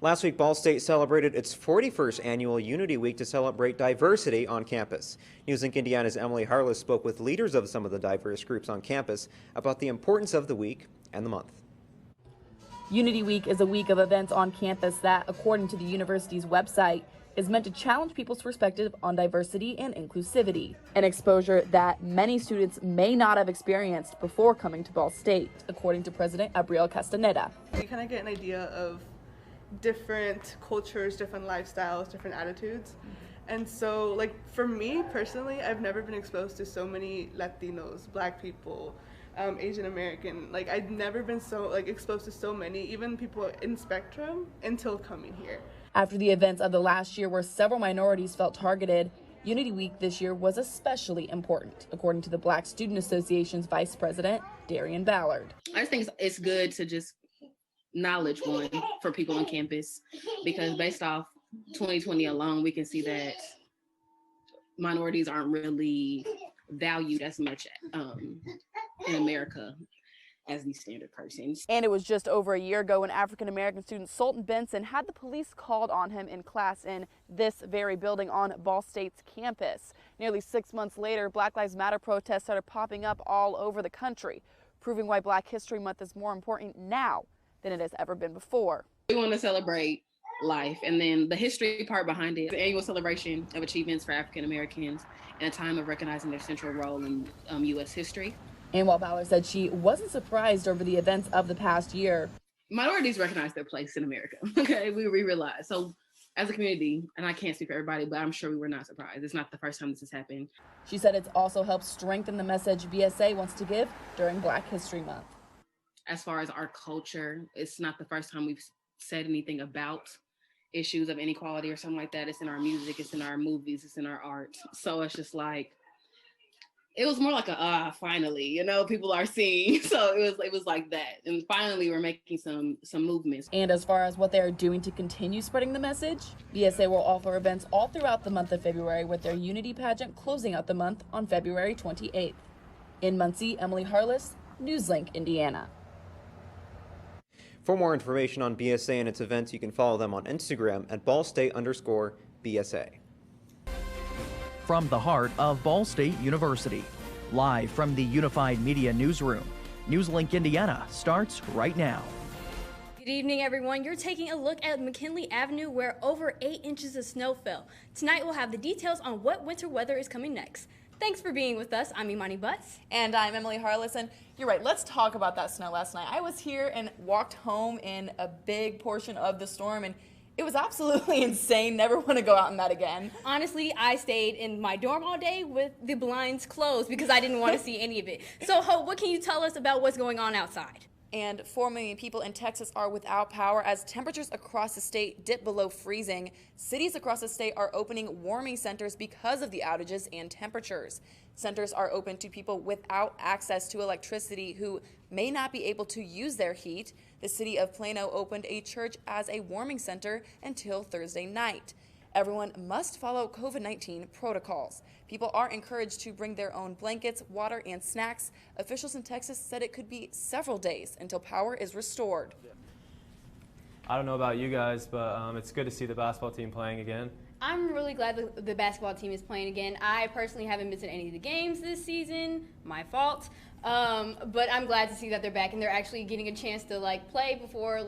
Last week, Ball State celebrated its 41st annual Unity Week to celebrate diversity on campus. Newslink Indiana's Emily Harless spoke with leaders of some of the diverse groups on campus about the importance of the week and the month. Unity Week is a week of events on campus that, according to the university's website, is meant to challenge people's perspective on diversity and inclusivity, an exposure that many students may not have experienced before coming to Ball State, according to President Abriel Castaneda. You kind of get an idea of different cultures, different lifestyles, different attitudes. And so, like, for me personally, I've never been exposed to so many Latinos, Black people, Asian American. Like, I've never been so, exposed to so many, even people in spectrum, until coming here. After the events of the last year where several minorities felt targeted, Unity Week this year was especially important, according to the Black Student Association's Vice President, Darian Ballard. I just think it's good to just knowledge one for people on campus, because based off 2020 alone, we can see that minorities aren't really valued as much in America as these standard persons. And it was just over a year ago when African-American student Sultan Benson had the police called on him in class in this very building on Ball State's campus. Nearly 6 months later, Black Lives Matter protests started popping up all over the country, proving why Black History Month is more important now than it has ever been before. We want to celebrate life, and then the history part behind it, the annual celebration of achievements for African Americans in a time of recognizing their central role in U.S. history. And while Ballard said she wasn't surprised over the events of the past year, minorities recognize their place in America. Okay, we realize. So as a community, and I can't speak for everybody, but I'm sure we were not surprised. It's not the first time this has happened. She said it's also helped strengthen the message BSA wants to give during Black History Month. As far as our culture, it's not the first time we've said anything about issues of inequality or something like that. It's in our music, it's in our movies, it's in our art. So it's just like, it was more like finally, you know, people are seeing. So it was like that. And finally we're making some movements. And as far as what they are doing to continue spreading the message, BSA will offer events all throughout the month of February, with their Unity pageant closing out the month on February 28th. In Muncie, Emily Harless, Newslink, Indiana. For more information on BSA and its events, you can follow them on Instagram at ballstate_BSA. From the heart of Ball State University, live from the Unified Media Newsroom, Newslink Indiana starts right now. Good evening, everyone. You're taking a look at McKinley Avenue, where over 8 inches of snow fell. Tonight, we'll have the details on what winter weather is coming next. Thanks for being with us. I'm Imani Butts. And I'm Emily Harless. And you're right, let's talk about that snow last night. I was here and walked home in a big portion of the storm, and it was absolutely insane. Never want to go out in that again. Honestly, I stayed in my dorm all day with the blinds closed because I didn't want to see any of it. So, Hope, what can you tell us about what's going on outside? And 4 million people in Texas are without power as temperatures across the state dip below freezing. Cities across the state are opening warming centers because of the outages and temperatures. Centers are open to people without access to electricity who may not be able to use their heat. The city of Plano opened a church as a warming center until Thursday night. Everyone must follow COVID-19 protocols. People are encouraged to bring their own blankets, water, and snacks. Officials in Texas said it could be several days until power is restored. I don't know about you guys, but it's good to see the basketball team playing again. I'm really glad the basketball team is playing again. I personally haven't been to any of the games this season. My fault. But I'm glad to see that they're back and they're actually getting a chance to play before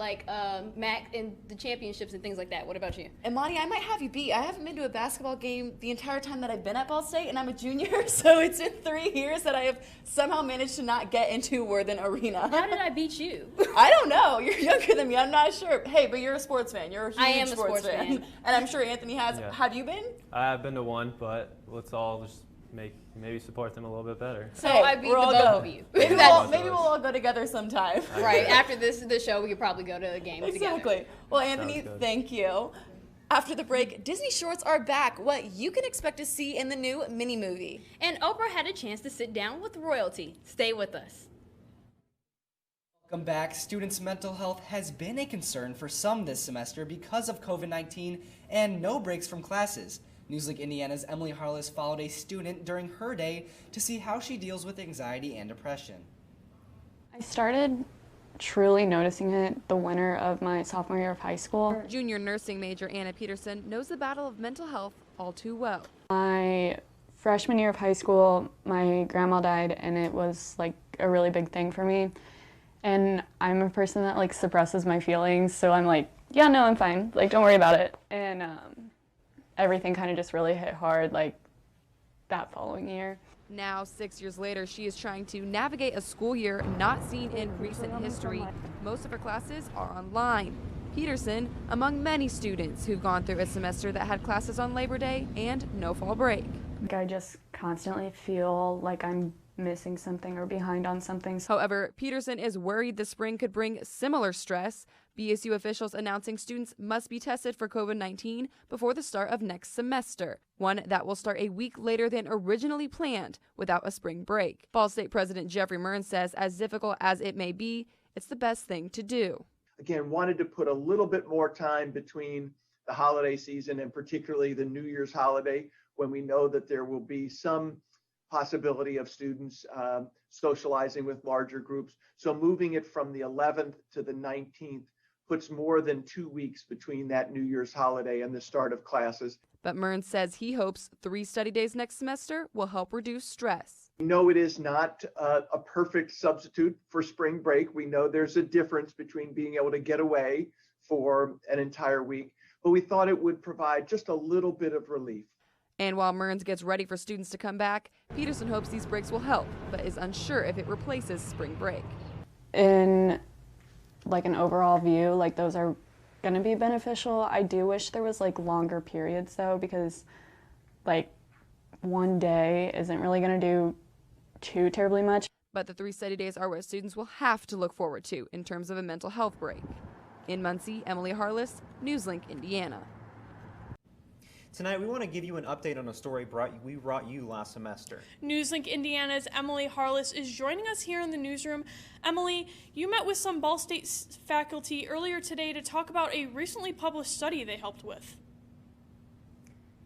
MAC and the championships and things like that. What about you? And Monty, I might have you beat. I haven't been to a basketball game the entire time that I've been at Ball State, and I'm a junior, so it's been 3 years that I have somehow managed to not get into Worthen Arena. How did I beat you? I don't know. You're younger than me. I'm not sure. Hey, but you're a sports fan. You're a huge I am sports a sports fan. And I'm sure Anthony has. Yeah. Have you been? I've been to one, but let's all just maybe support them a little bit better. So I beat the both of you. Maybe we'll all go together sometime. Right, after the show, we could probably go to a game together. Exactly. Well, Anthony, thank you. After the break, Disney Shorts are back. What you can expect to see in the new mini movie. And Oprah had a chance to sit down with royalty. Stay with us. Welcome back. Students' mental health has been a concern for some this semester because of COVID-19 and no breaks from classes. Newslink Indiana's Emily Harless followed a student during her day to see how she deals with anxiety and depression. I started truly noticing it the winter of my sophomore year of high school. Junior nursing major Anna Peterson knows the battle of mental health all too well. My freshman year of high school, my grandma died, and it was like a really big thing for me. And I'm a person that like suppresses my feelings, so I'm like, yeah, no, I'm fine. Like, don't worry about it. And everything kind of just really hit hard like that following year. Now, 6 years later, she is trying to navigate a school year not seen in recent history. Most of her classes are online. Peterson, among many students who've gone through a semester that had classes on Labor Day and no fall break. I just constantly feel like I'm missing something or behind on something. However, Peterson is worried the spring could bring similar stress. BSU officials announcing students must be tested for COVID-19 before the start of next semester, one that will start a week later than originally planned without a spring break. Ball State President Jeffrey Mearns says as difficult as it may be, it's the best thing to do. Again, wanted to put a little bit more time between the holiday season and particularly the New Year's holiday, when we know that there will be some possibility of students socializing with larger groups. So moving it from the 11th to the 19th puts more than 2 weeks between that New Year's holiday and the start of classes. But Mearns says he hopes 3 study days next semester will help reduce stress. We know it is not a perfect substitute for spring break. We know there's a difference between being able to get away for an entire week, but we thought it would provide just a little bit of relief. And while Mearns gets ready for students to come back, Peterson hopes these breaks will help, but is unsure if it replaces spring break. In like an overall view, like those are going to be beneficial. I do wish there was like longer periods though, because like one day isn't really going to do too terribly much. But the 3 study days are what students will have to look forward to in terms of a mental health break. In Muncie, Emily Harless, Newslink, Indiana. Tonight, we want to give you an update on a story we brought you last semester. Newslink Indiana's Emily Harless is joining us here in the newsroom. Emily, you met with some Ball State faculty earlier today to talk about a recently published study they helped with.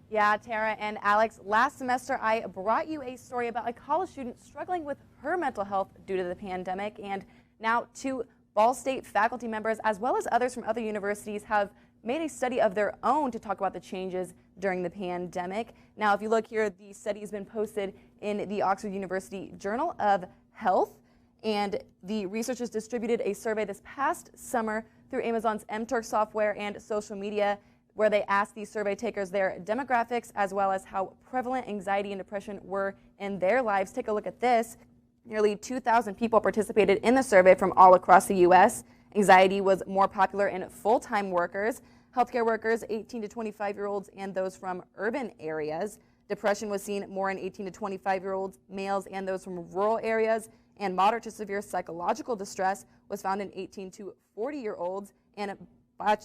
Yeah, Tara and Alex, last semester I brought you a story about a college student struggling with her mental health due to the pandemic, and now 2 Ball State faculty members, as well as others from other universities, have made a study of their own to talk about the changes during the pandemic. Now, if you look here, the study has been posted in the Oxford University Journal of Health, and the researchers distributed a survey this past summer through Amazon's MTurk software and social media, where they asked these survey takers their demographics as well as how prevalent anxiety and depression were in their lives. Take a look at this. Nearly 2,000 people participated in the survey from all across the U.S. Anxiety was more popular in full-time workers, healthcare workers, 18 to 25-year-olds, and those from urban areas. Depression was seen more in 18 to 25-year-olds, males, and those from rural areas. And moderate to severe psychological distress was found in 18 to 40-year-olds and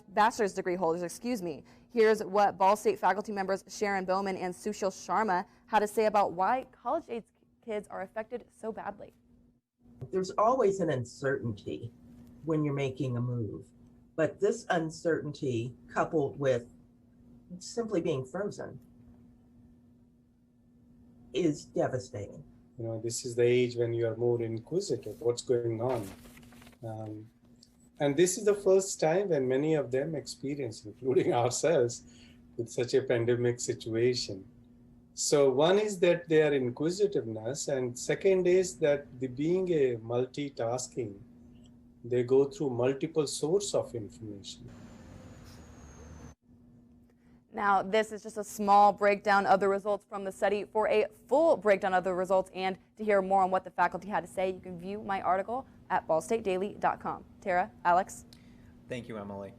bachelor's degree holders, Here's what Ball State faculty members Sharon Bowman and Sushil Sharma had to say about why college-age kids are affected so badly. There's always an uncertainty when you're making a move, but this uncertainty coupled with simply being frozen is devastating. You know, this is the age when you are more inquisitive, what's going on. And this is the first time when many of them experience, including ourselves, with such a pandemic situation. So one is that their inquisitiveness, and second is that being a multitasking, they go through multiple sources of information. Now, this is just a small breakdown of the results from the study. For a full breakdown of the results and to hear more on what the faculty had to say, you can view my article at ballstatedaily.com. Tara, Alex. Thank you, Emily.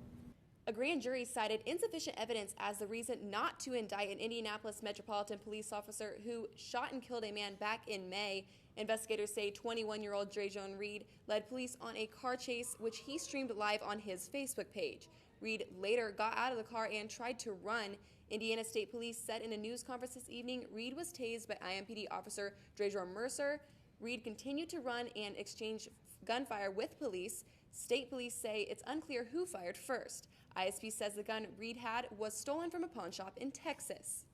A grand jury cited insufficient evidence as the reason not to indict an Indianapolis Metropolitan Police officer who shot and killed a man back in May. Investigators say 21-year-old Drejon Reed led police on a car chase, which he streamed live on his Facebook page. Reed later got out of the car and tried to run. Indiana State Police said in a news conference this evening Reed was tased by IMPD officer Drejon Mercer. Reed continued to run and exchange gunfire with police. State police say it's unclear who fired first. ISP says the gun Reed had was stolen from a pawn shop in Texas.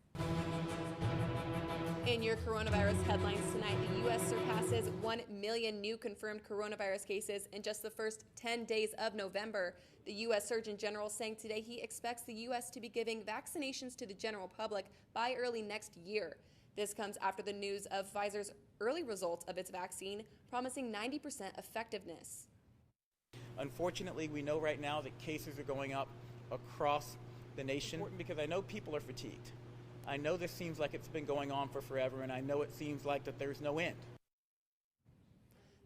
In your coronavirus headlines tonight, the U.S. surpasses 1 million new confirmed coronavirus cases in just the first 10 days of November. The U.S. Surgeon General saying today he expects the U.S. to be giving vaccinations to the general public by early next year. This comes after the news of Pfizer's early results of its vaccine, promising 90% effectiveness. Unfortunately, we know right now that cases are going up across the nation because I know people are fatigued. I know this seems like it's been going on for forever, and I know it seems like that there's no end.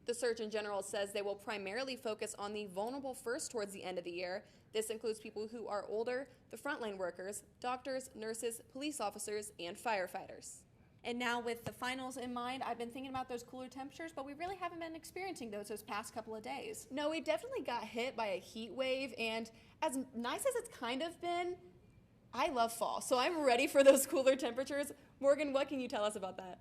The Surgeon General says they will primarily focus on the vulnerable first towards the end of the year. This includes people who are older, the frontline workers, doctors, nurses, police officers, and firefighters. And now with the finals in mind, I've been thinking about those cooler temperatures, but we really haven't been experiencing those past couple of days. No, we definitely got hit by a heat wave, and as nice as it's kind of been, I love fall, so I'm ready for those cooler temperatures. Morgan, what can you tell us about that?